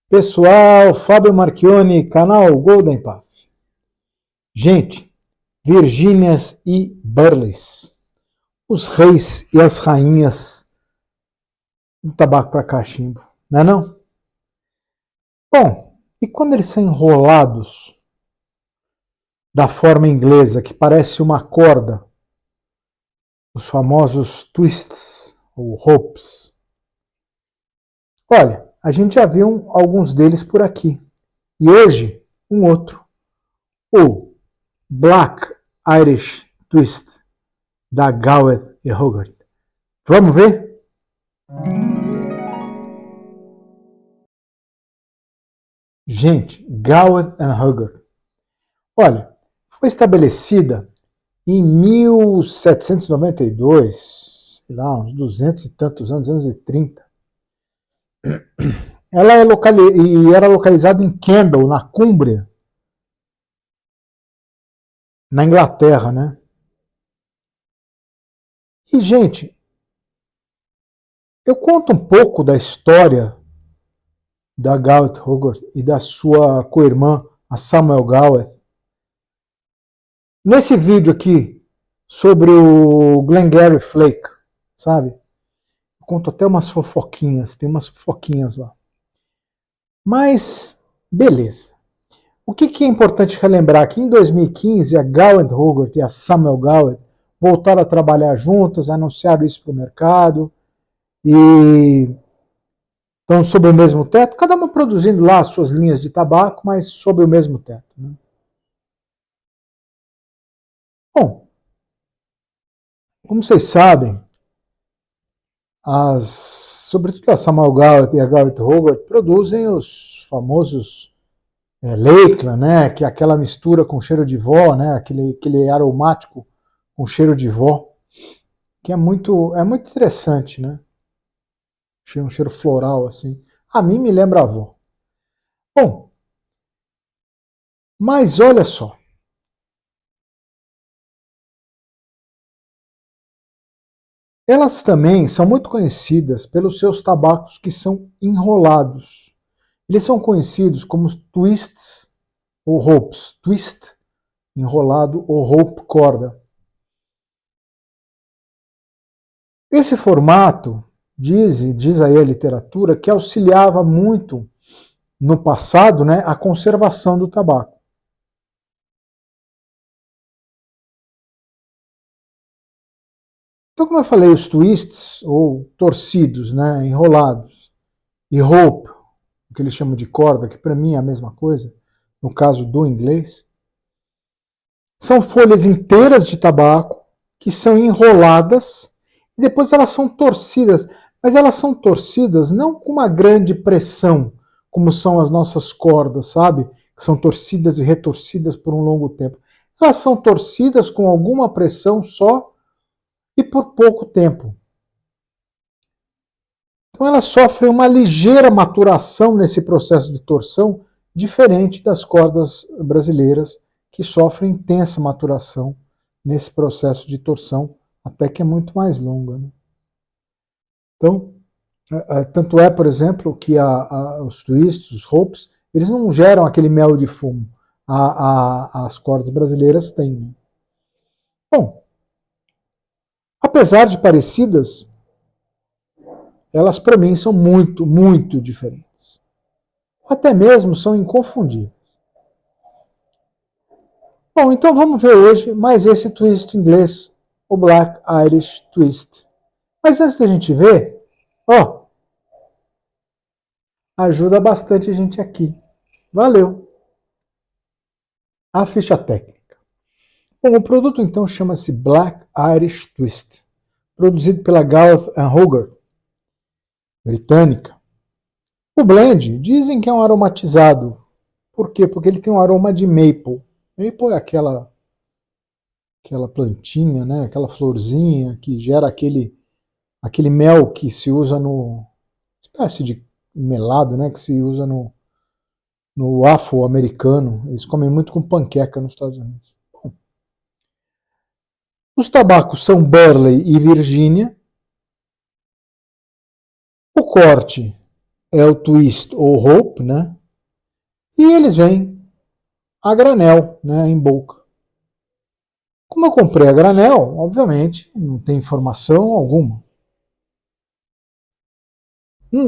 Pessoal, Fábio Marchioni, canal Golden Path. Gente, Virgínias e Burleys, os reis e as rainhas do tabaco para cachimbo, não é não? Bom, e quando eles são enrolados da forma inglesa, que parece uma corda, os famosos twists ou ropes? Olha, a gente já viu alguns deles por aqui. E hoje, um outro. O Black Irish Twist, da Gowed e Hogarth. Vamos ver? Gente, Gowed and Hogarth. Olha, foi estabelecida em 1792, sei lá, uns 200 e tantos anos, 230. Ela era localizada em Kendal, na Cúmbria, na Inglaterra, né? E, gente, eu conto um pouco da história da Gowed Hogarth e da sua co-irmã, a Samuel Gowed. Nesse vídeo aqui, sobre o Glengarry Flake, sabe? Eu conto até umas fofoquinhas, tem umas fofoquinhas lá. Mas, beleza. O que é importante relembrar? Que em 2015, a Gowed Hogarth e a Samuel Gowed voltaram a trabalhar juntas, anunciaram isso para o mercado, e estão sob o mesmo teto, cada uma produzindo lá as suas linhas de tabaco, mas sob o mesmo teto. Né? Bom, como vocês sabem, sobretudo a Samuel Gowed e a Gowed Hogarth produzem os famosos Lakeland, né, que é aquela mistura com cheiro de vó, né, aquele aromático com cheiro de vó, que é muito interessante, né? Um cheiro floral assim. A mim me lembra a avó. Bom, mas olha só. Elas também são muito conhecidas pelos seus tabacos que são enrolados. Eles são conhecidos como twists ou ropes. Twist, enrolado, ou rope, corda. Esse formato, diz aí a literatura, que auxiliava muito no passado, né, a conservação do tabaco. Então, como eu falei, os twists, ou torcidos, né, enrolados, e rope, o que eles chamam de corda, que para mim é a mesma coisa, no caso do inglês, são folhas inteiras de tabaco que são enroladas e depois elas são torcidas, mas elas são torcidas não com uma grande pressão, como são as nossas cordas, sabe? Que são torcidas e retorcidas por um longo tempo. Elas são torcidas com alguma pressão só e por pouco tempo. Então elas sofrem uma ligeira maturação nesse processo de torção, diferente das cordas brasileiras, que sofrem intensa maturação nesse processo de torção, até que é muito mais longa. Né? Então, tanto é, por exemplo, que os twists, os ropes, eles não geram aquele mel de fumo. As cordas brasileiras têm. Né? Bom, apesar de parecidas, elas para mim são muito, muito diferentes. Até mesmo são inconfundíveis. Bom, então vamos ver hoje mais esse twist inglês, o Black Irish Twist. Mas antes da gente ver, ó, ajuda bastante a gente aqui. Valeu! A ficha técnica. Bom, o produto então chama-se Black Irish Twist, produzido pela Gowed and Hogarth, britânica. O blend dizem que é um aromatizado. Por quê? Porque ele tem um aroma de maple. Maple é aquela plantinha, né? Aquela florzinha que gera aquele mel que se usa no espécie de melado, né? Que se usa no afro-americano. Eles comem muito com panqueca nos Estados Unidos. Bom, os tabacos são Burley e Virgínia. O corte é o Twist ou Hope, né? E eles vêm a granel, né, em bulk. Como eu comprei a granel, obviamente, não tem informação alguma.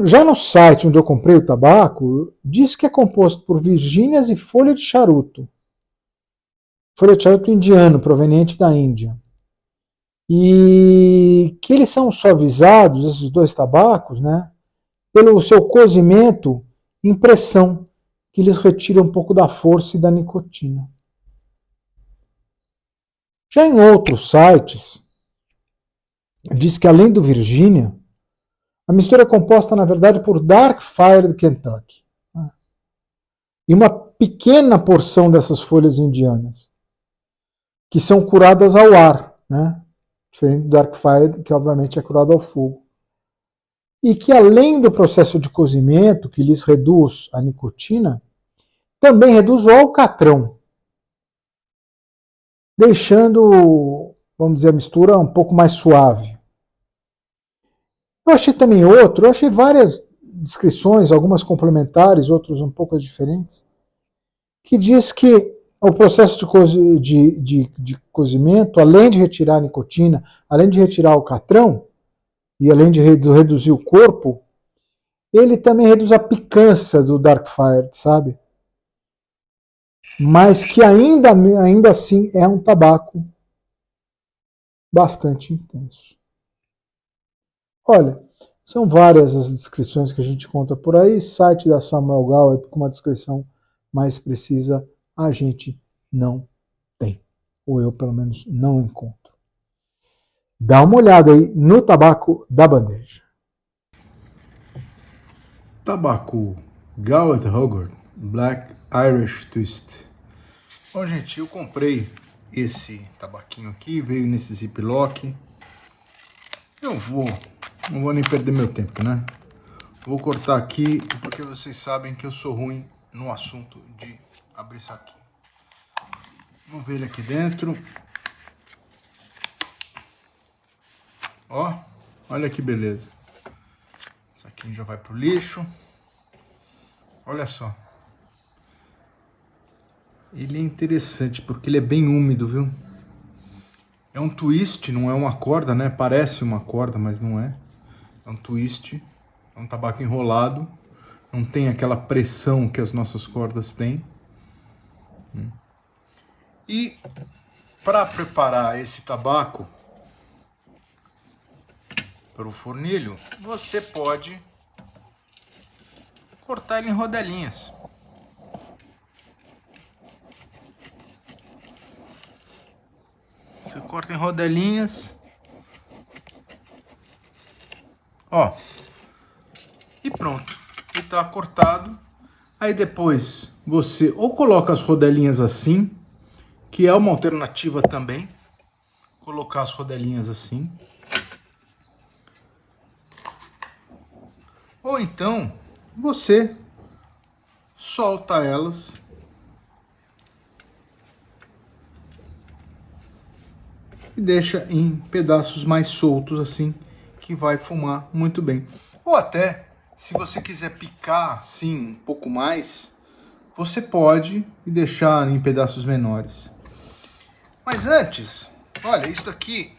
Já no site onde eu comprei o tabaco, diz que é composto por virgínias e folha de charuto. Folha de charuto indiano, proveniente da Índia. E que eles são suavizados, esses dois tabacos, né, pelo seu cozimento em pressão, que lhes retira um pouco da força e da nicotina. Já em outros sites, diz que além do Virgínia, a mistura é composta, na verdade, por Dark Fired Kentucky. E uma pequena porção dessas folhas indianas, que são curadas ao ar, né? Diferente do Dark Fired, que obviamente é curado ao fogo. E que além do processo de cozimento, que lhes reduz a nicotina, também reduz o alcatrão, deixando, vamos dizer, a mistura um pouco mais suave. Eu achei também outro, eu achei várias descrições, algumas complementares, outras um pouco diferentes, que diz que o processo de cozimento, além de retirar a nicotina, além de retirar o alcatrão, e além de reduzir o corpo, ele também reduz a picância do Dark Fire, sabe? Mas que ainda assim é um tabaco bastante intenso. Olha, são várias as descrições que a gente encontra por aí. Site da Samuel Gawett com uma descrição mais precisa a gente não tem. Ou eu, pelo menos, não encontro. Dá uma olhada aí no tabaco da bandeja. Tabaco Gawett Hogarth Black Irish Twist. Bom, gente, eu comprei esse tabaquinho aqui, veio nesse ziplock. Eu não vou nem perder meu tempo, né? Vou cortar aqui, porque vocês sabem que eu sou ruim no assunto de abrir saquinho. Vamos ver ele aqui dentro. Ó, olha que beleza. Esse aqui já vai pro lixo. Olha só. Ele é interessante porque ele é bem úmido, viu? É um twist, não é uma corda, né? Parece uma corda, mas não é. É um twist. É um tabaco enrolado. Não tem aquela pressão que as nossas cordas têm. E para preparar esse tabaco para o fornilho, você pode cortar ele em rodelinhas. Você corta em rodelinhas. Ó. E pronto. Ele tá cortado. Aí depois você ou coloca as rodelinhas assim, que é uma alternativa também. Colocar as rodelinhas assim. Ou então você solta elas e deixa em pedaços mais soltos assim, que vai fumar muito bem. Ou até, se você quiser picar assim um pouco mais, você pode deixar em pedaços menores. Mas antes, olha, isso aqui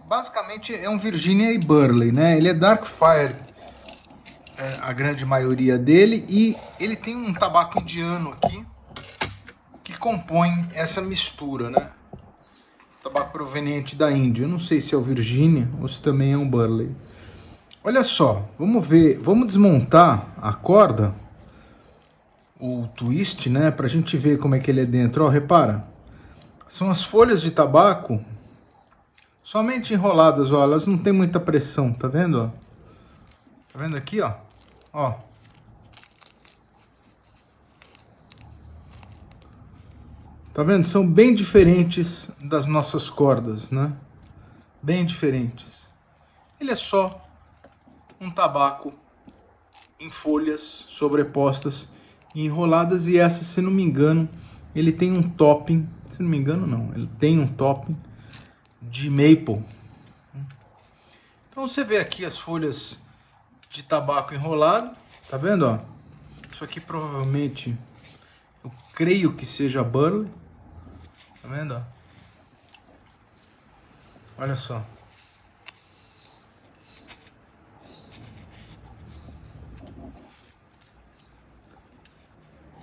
basicamente é um Virginia e Burley, né? Ele é Dark Fire, a grande maioria dele, e ele tem um tabaco indiano aqui que compõe essa mistura, né? Tabaco proveniente da Índia. Eu não sei se é o Virginia ou se também é um Burley. Olha só, vamos ver, vamos desmontar a corda, o twist, né, pra gente ver como é que ele é dentro. Ó, repara, são as folhas de tabaco somente enroladas, ó, elas não tem muita pressão, tá vendo, ó? Tá vendo aqui, ó? Ó. Tá vendo? São bem diferentes das nossas cordas, né? Bem diferentes. Ele é só um tabaco em folhas sobrepostas e enroladas, e essa, se não me engano, ele tem um topping, se não me engano não, ele tem um topping de maple. Então você vê aqui as folhas de tabaco enrolado, Tá vendo, ó? Isso aqui provavelmente, eu creio que seja Burley. Tá vendo, ó? Olha só.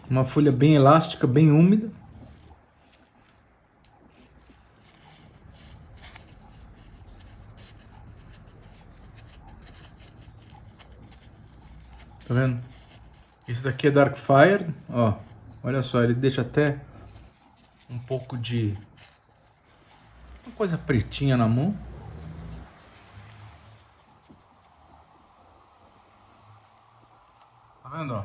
Uma folha bem elástica, bem úmida. Tá vendo? Esse daqui é Darkfire, ó. Olha só, ele deixa até um pouco de uma coisa pretinha na mão. Tá vendo, ó?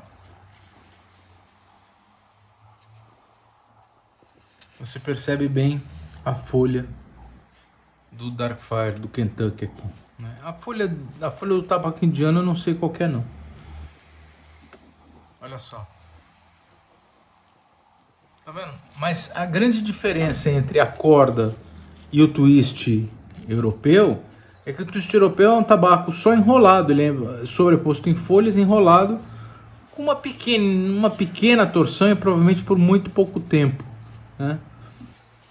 Você percebe bem a folha do Darkfire, do Kentucky aqui, né? A folha do tabaco indiano eu não sei qual que é, não. Olha só. Tá vendo? Mas a grande diferença entre a corda e o twist europeu é que o twist europeu é um tabaco só enrolado, ele é sobreposto em folhas, enrolado com uma pequena torção e provavelmente por muito pouco tempo, né?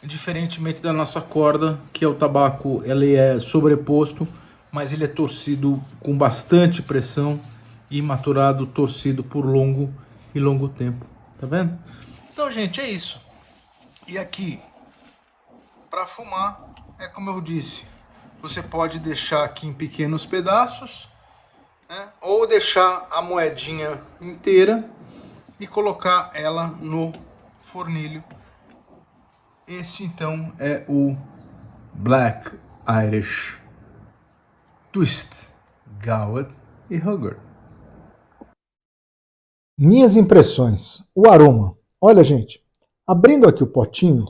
Diferentemente da nossa corda, que é o tabaco, ele é sobreposto, mas ele é torcido com bastante pressão e maturado, torcido por longo tempo, tá vendo? Então, gente, é isso. E aqui, para fumar, é como eu disse, você pode deixar aqui em pequenos pedaços, né? Ou deixar a moedinha inteira e colocar ela no fornilho. Este então é o Black Irish Twist, Goward e Hugger. Minhas impressões, o aroma. Olha, gente, abrindo aqui o potinho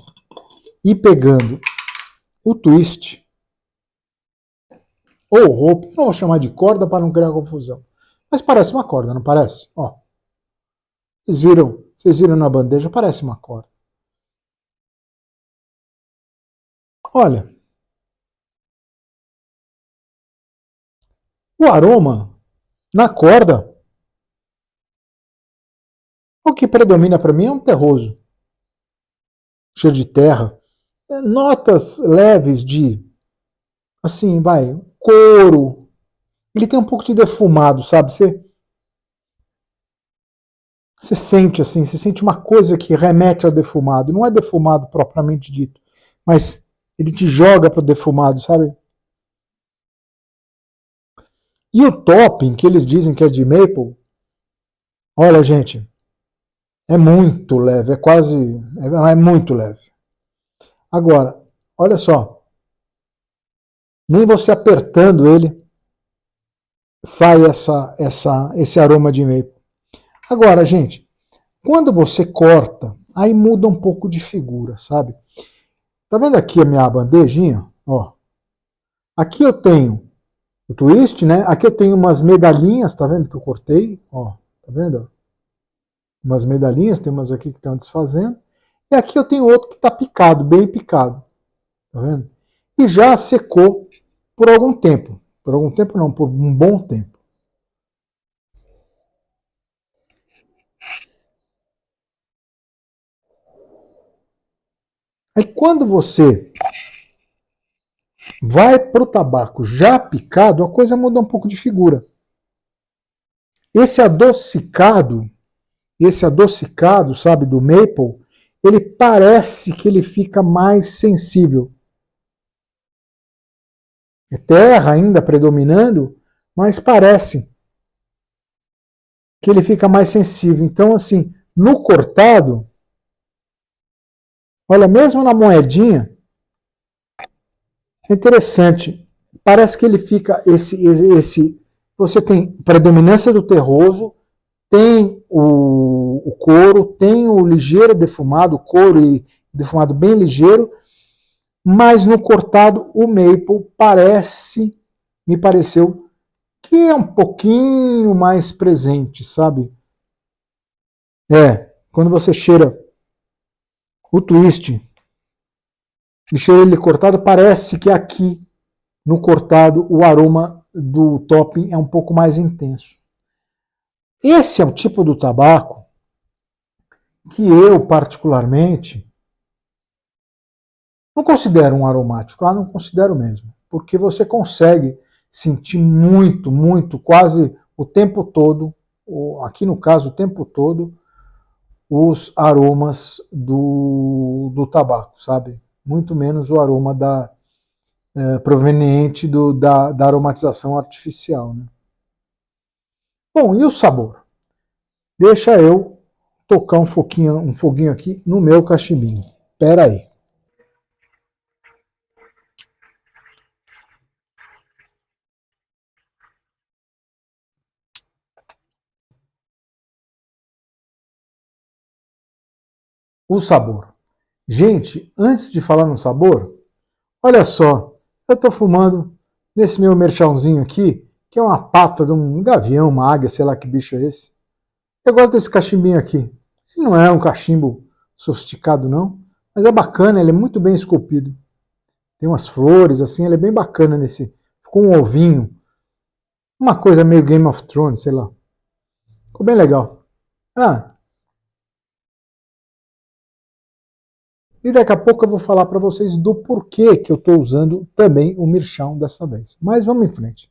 e pegando o twist, ou roupa, eu não vou chamar de corda para não criar confusão, mas parece uma corda, não parece? Ó, vocês viram na bandeja, parece uma corda. Olha, o aroma na corda, o que predomina para mim é um terroso, cheio de terra, notas leves de, assim, couro. Ele tem um pouco de defumado, sabe? Você sente assim, você sente uma coisa que remete ao defumado. Não é defumado propriamente dito, mas ele te joga para o defumado, sabe? E o topping, que eles dizem que é de maple, olha, gente, é muito leve, é muito leve. Agora, olha só, nem você apertando ele, sai esse aroma de maple. Agora, gente, quando você corta, aí muda um pouco de figura, sabe? Tá vendo aqui a minha bandejinha? Ó, aqui eu tenho o twist, né? Aqui eu tenho umas medalhinhas, tá vendo que eu cortei? Ó, tá vendo? Umas medalhinhas, tem umas aqui que estão desfazendo. E aqui eu tenho outro que está picado, bem picado. Tá vendo? E já secou por algum tempo. Por algum tempo não, por um bom tempo. Aí quando você vai para o tabaco já picado, a coisa muda um pouco de figura. Esse adocicado, sabe, do maple, ele parece que ele fica mais sensível. É terra ainda predominando, mas parece que ele fica mais sensível. Então, assim, no cortado, olha, mesmo na moedinha, é interessante. Parece que ele fica você tem predominância do terroso, tem o couro, tem o ligeiro defumado, o couro e defumado bem ligeiro, mas no cortado o maple me pareceu que é um pouquinho mais presente, sabe? Quando você cheira o twist e cheira ele cortado, parece que aqui no cortado o aroma do topping é um pouco mais intenso. Esse é o tipo do tabaco que eu, particularmente, não considero um aromático. Não considero mesmo. Porque você consegue sentir muito, muito, quase o tempo todo, aqui no caso, o tempo todo, os aromas do tabaco, sabe? Muito menos o aroma proveniente da aromatização artificial. Né? Bom, e o sabor? Deixa eu tocar um foguinho aqui no meu cachimbinho. Espera aí. O sabor. Gente, antes de falar no sabor, olha só, eu estou fumando nesse meu merchãozinho aqui, que é uma pata de um gavião, uma águia, sei lá que bicho é esse. Eu gosto desse cachimbinho aqui. Ele não é um cachimbo sofisticado, não, mas é bacana, ele é muito bem esculpido. Tem umas flores, assim, ele é bem bacana nesse. Ficou um ovinho. Uma coisa meio Game of Thrones, sei lá. Ficou bem legal. E daqui a pouco eu vou falar para vocês do porquê que eu estou usando também o Mirchão dessa vez. Mas vamos em frente.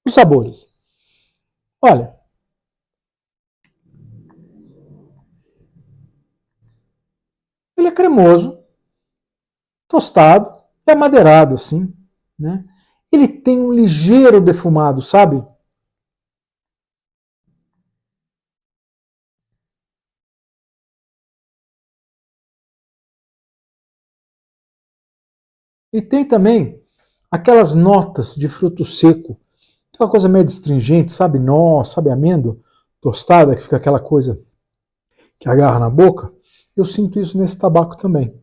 Os sabores. Olha, ele é cremoso, tostado, é madeirado assim, né? Ele tem um ligeiro defumado, sabe? E tem também aquelas notas de fruto seco, aquela coisa meio astringente, sabe? Nó, sabe amêndoa tostada, que fica aquela coisa que agarra na boca. Eu sinto isso nesse tabaco também.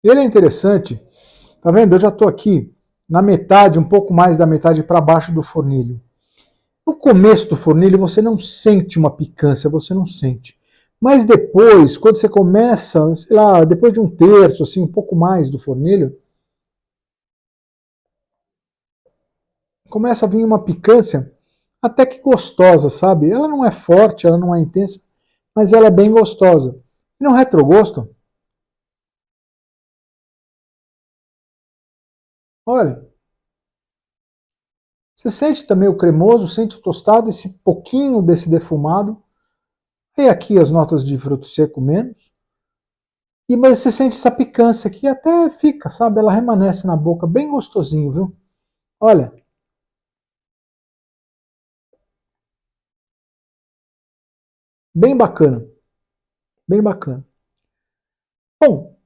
Ele é interessante, tá vendo? Eu já estou aqui na metade, um pouco mais da metade para baixo do fornilho. No começo do fornilho você não sente uma picância, você não sente. Mas depois, quando você começa, sei lá, depois de um terço, assim, um pouco mais do fornilho, começa a vir uma picância até que gostosa, sabe? Ela não é forte, ela não é intensa, mas ela é bem gostosa. E no retrogosto, olha, você sente também o cremoso, sente o tostado, esse pouquinho desse defumado. E aqui as notas de fruto seco menos. Mas você sente essa picância que até fica, sabe? Ela remanesce na boca, bem gostosinho, viu? Olha. Bem bacana. Bem bacana. Bom,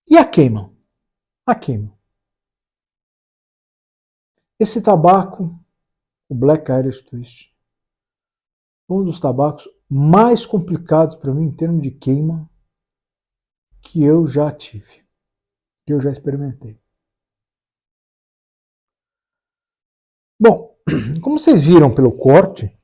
e a queima? A queima. Esse tabaco, o Black Irish Twist, um dos tabacos mais complicados para mim em termos de queima que eu já tive, que eu já experimentei. Bom, como vocês viram pelo corte,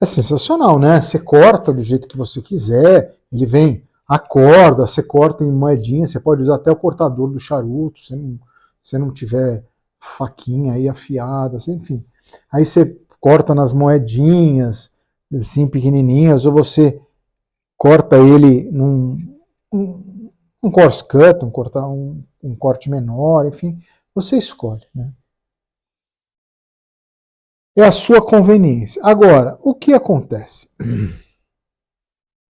é sensacional, né? Você corta do jeito que você quiser, ele vem a corda, você corta em moedinha, você pode usar até o cortador do charuto, se não tiver faquinha aí afiada, enfim. Aí você corta nas moedinhas, assim, pequenininhas, ou você corta ele um coarse cut, um corte menor, enfim, você escolhe, né? É a sua conveniência. Agora, o que acontece?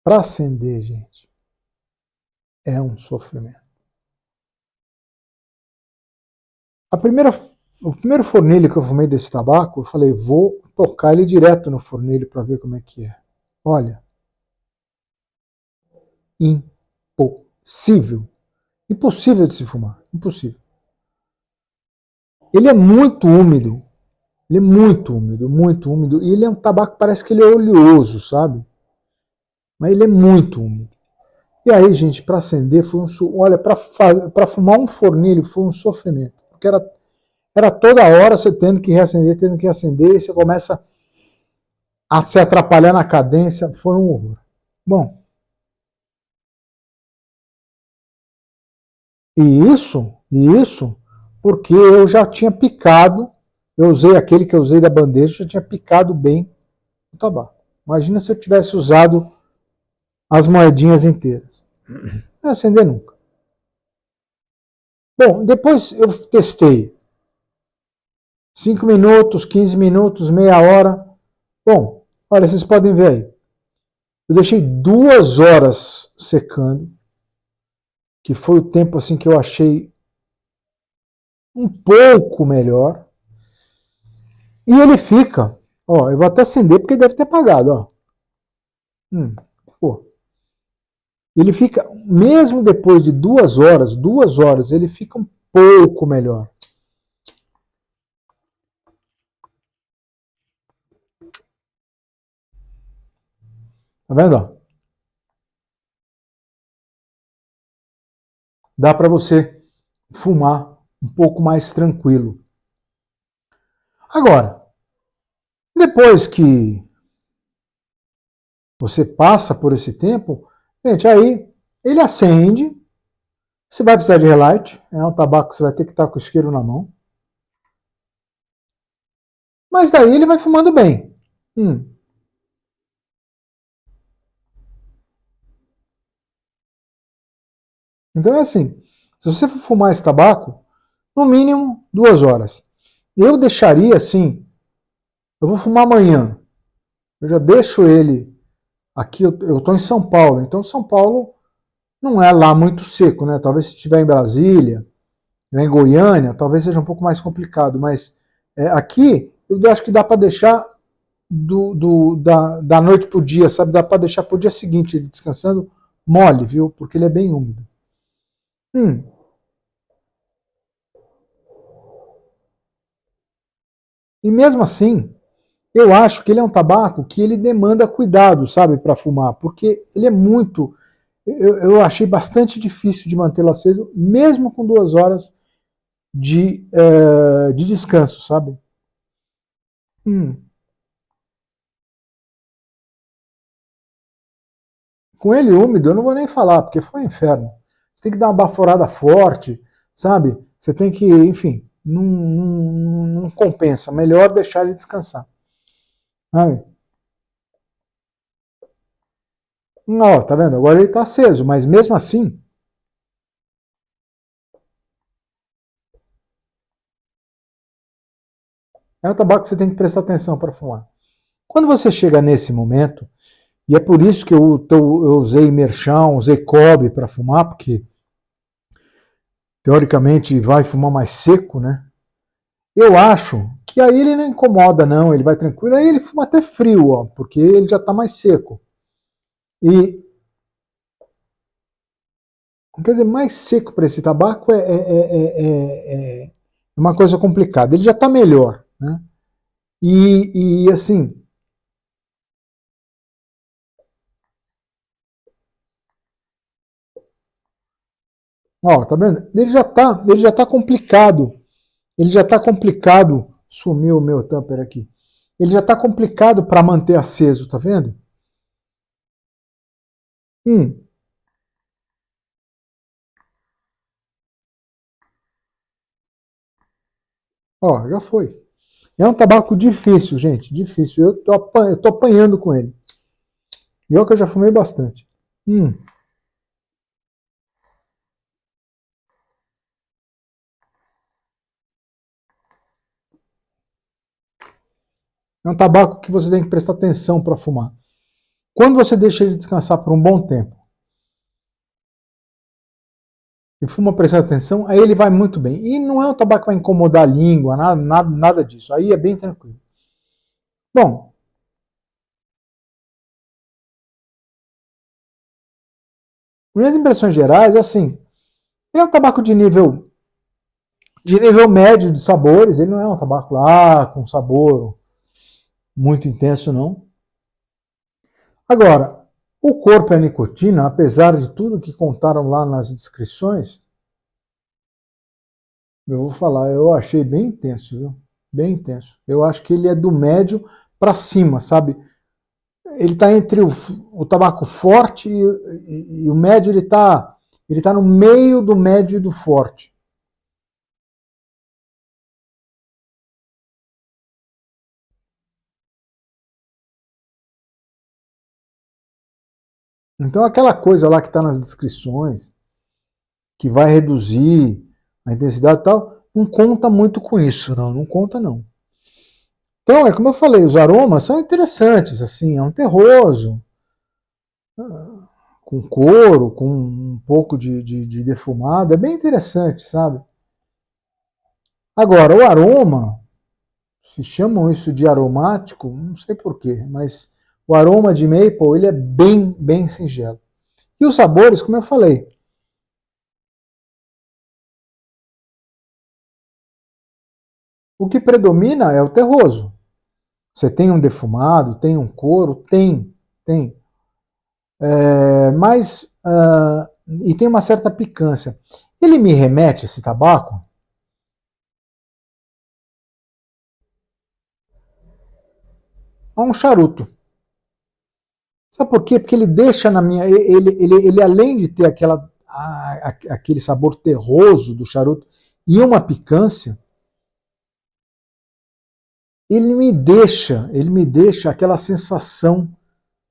Para acender, gente, é um sofrimento. O primeiro fornilho que eu fumei desse tabaco, eu falei, vou tocar ele direto no fornilho para ver como é que é. Olha, impossível. Impossível de se fumar. Impossível. Ele é muito úmido. Ele é muito úmido, muito úmido. E ele é um tabaco, parece que ele é oleoso, sabe? Mas ele é muito úmido. E aí, gente, para acender foi olha, para fumar um fornilho foi um sofrimento. Porque era toda hora você tendo que reacender, e você começa a se atrapalhar na cadência, foi um horror. Bom, e isso porque eu já tinha picado, eu usei aquele que eu usei da bandeja, já tinha picado bem o tabaco. Imagina se eu tivesse usado as moedinhas inteiras. Não ia acender nunca. Bom, depois eu testei 5 minutos, 15 minutos, meia hora. Bom, olha, vocês podem ver aí. Eu deixei 2 horas secando, que foi o tempo assim que eu achei um pouco melhor. E ele fica, ó, eu vou até acender porque deve ter apagado, ó. Pô. Ele fica, mesmo depois de 2 horas, ele fica um pouco melhor. Tá vendo? Dá para você fumar um pouco mais tranquilo. Agora, depois que você passa por esse tempo, gente, aí ele acende, você vai precisar de relight, é um tabaco que você vai ter que estar com o isqueiro na mão. Mas daí ele vai fumando bem. Então é assim, se você for fumar esse tabaco, no mínimo 2 horas. Eu deixaria assim, eu vou fumar amanhã, eu já deixo ele aqui, eu estou em São Paulo, então São Paulo não é lá muito seco, né? Talvez se estiver em Brasília, em Goiânia, talvez seja um pouco mais complicado, mas aqui eu acho que dá para deixar da noite para o dia, sabe? Dá para deixar para o dia seguinte, ele descansando mole, viu? Porque ele é bem úmido. E mesmo assim, eu acho que ele é um tabaco que ele demanda cuidado, sabe, para fumar, porque ele é muito. Eu achei bastante difícil de mantê-lo aceso, mesmo com 2 horas de descanso, sabe? Hum. Com ele úmido, eu não vou nem falar, porque foi um inferno. Você tem que dar uma baforada forte, sabe? Você tem que, enfim, não compensa. Melhor deixar ele descansar. Sabe? Ó, tá vendo? Agora ele tá aceso, mas mesmo assim, é um tabaco que você tem que prestar atenção para fumar. Quando você chega nesse momento, e é por isso que eu usei Merchão, usei Cobb para fumar, porque teoricamente vai fumar mais seco, né? Eu acho que aí ele não incomoda, não, ele vai tranquilo, aí ele fuma até frio, ó, porque ele já está mais seco. E, quer dizer, mais seco para esse tabaco é uma coisa complicada. Ele já está melhor, né? E assim, ó, tá vendo? Ele já tá complicado. Ele já está complicado. Sumiu o meu tamper aqui. Ele já está complicado para manter aceso, tá vendo? Hum, ó, já foi. É um tabaco difícil, gente, difícil. Eu tô apanhando com ele. E olha que eu já fumei bastante. Hum, é um tabaco que você tem que prestar atenção para fumar. Quando você deixa ele descansar por um bom tempo e fuma prestando atenção, aí ele vai muito bem. E não é um tabaco que vai incomodar a língua, nada disso. Aí é bem tranquilo. Bom, minhas impressões gerais, assim, ele é um tabaco de nível médio de sabores. Ele não é um tabaco lá com sabor muito intenso, não. Agora, o corpo e a nicotina, apesar de tudo que contaram lá nas descrições, eu vou falar, eu achei bem intenso, viu? Bem intenso. Eu acho que ele é do médio para cima, sabe? ele tá entre o tabaco forte e o médio, ele tá no meio do médio e do forte. Então aquela coisa lá que está nas descrições, que vai reduzir a intensidade e tal, não conta muito com isso, não conta não. Então, é como eu falei, os aromas são interessantes, assim, é um terroso, com couro, com um pouco de defumado, é bem interessante, sabe? Agora, o aroma, se chamam isso de aromático, não sei porquê, mas o aroma de maple, ele é bem singelo. E os sabores, como eu falei, o que predomina é o terroso. Você tem um defumado, tem um couro, tem. Mas, e tem uma certa picância. Ele me remete, esse tabaco, a um charuto. Sabe por quê? Porque ele deixa na minha. Ele além de ter aquele sabor terroso do charuto e uma picância, ele me deixa aquela sensação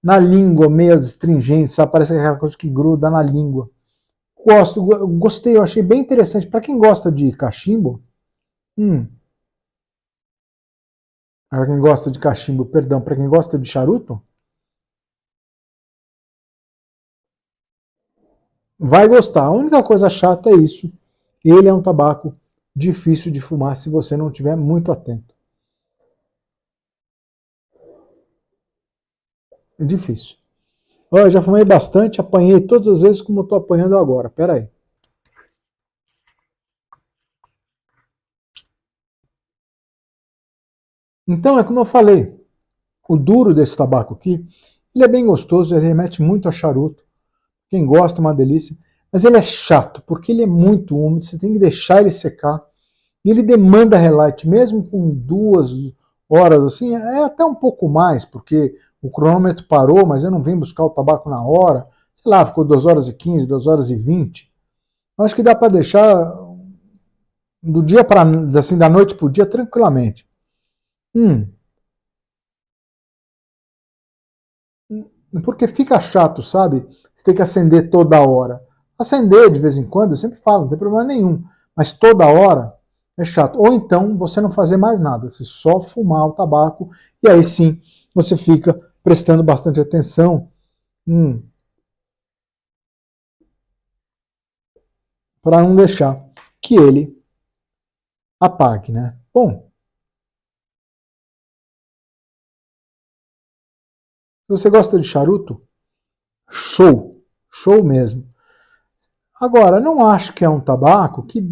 na língua, meio astringente, sabe? Parece aquela coisa que gruda na língua. Gostei, eu achei bem interessante. Para quem gosta de cachimbo, para quem gosta de cachimbo, perdão, para quem gosta de charuto, vai gostar. A única coisa chata é isso. Ele é um tabaco difícil de fumar se você não estiver muito atento. É difícil. Eu já fumei bastante, apanhei todas as vezes como eu estou apanhando agora. Pera aí. Então, é como eu falei, o duro desse tabaco aqui, ele é bem gostoso, ele remete muito a charuto. Quem gosta, é uma delícia. Mas ele é chato, porque ele é muito úmido, você tem que deixar ele secar. E ele demanda relight, mesmo com 2 horas assim, é até um pouco mais, porque o cronômetro parou, mas eu não vim buscar o tabaco na hora. Sei lá, ficou 2h15, 2h20. Acho que dá para deixar do dia para assim, da noite para o dia tranquilamente. Porque fica chato, sabe? Você tem que acender toda hora. Acender de vez em quando, eu sempre falo, não tem problema nenhum. Mas toda hora é chato. Ou então você não fazer mais nada, você só fumar o tabaco e aí sim você fica prestando bastante atenção para não deixar que ele apague, né? Bom, se você gosta de charuto, show, show mesmo. Agora, não acho que é um tabaco que,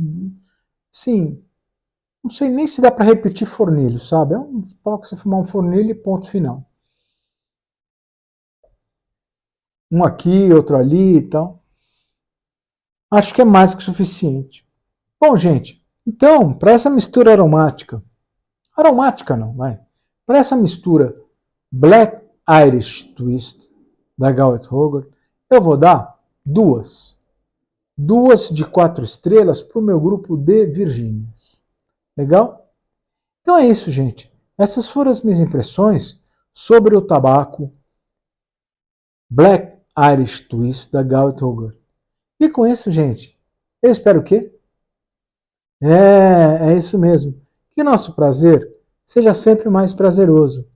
sim, não sei nem se dá para repetir fornilho, sabe? É um tabaco que você fumar um fornilho e ponto final. Um aqui, outro ali e tal. Acho que é mais que suficiente. Bom, gente, então, para essa mistura aromática não, vai. Para essa mistura Black Irish Twist da Gowit Hogarth, eu vou dar 2. 2 de 4 estrelas para o meu grupo de Virgínias. Legal? Então é isso, gente. Essas foram as minhas impressões sobre o tabaco Black Irish Twist da Gowit Hogarth. E com isso, gente, eu espero que é isso mesmo. Que nosso prazer seja sempre mais prazeroso.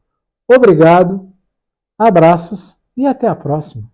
Obrigado, abraços e até a próxima.